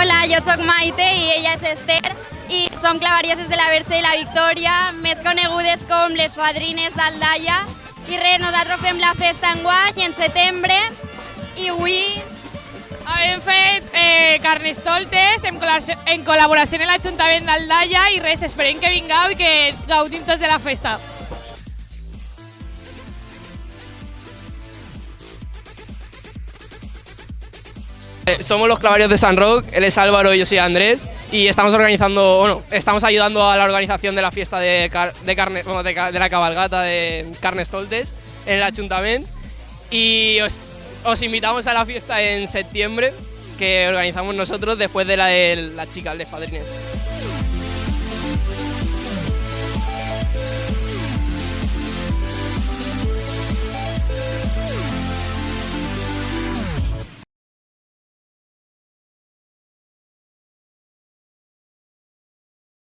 Hola, jo sóc Maite i ella és Esther i som clavarieses de la Verge i la Victòria, més conegudes com les fadrines d'Aldaia. I res, nosaltres fem la festa enguany en setembre i avui hem fet Carnestoltes en col·laboració amb l'Ajuntament d'Aldaia i res, esperem que vingueu i que gaudim tots de la festa. Somos los Clavarios de San Roc, él es Álvaro y yo soy Andrés y estamos ayudando a la organización de la fiesta de la cabalgata de Carnestoltes en el Ayuntamiento y os invitamos a la fiesta en septiembre que organizamos nosotros después de la de las chicas, les padrines.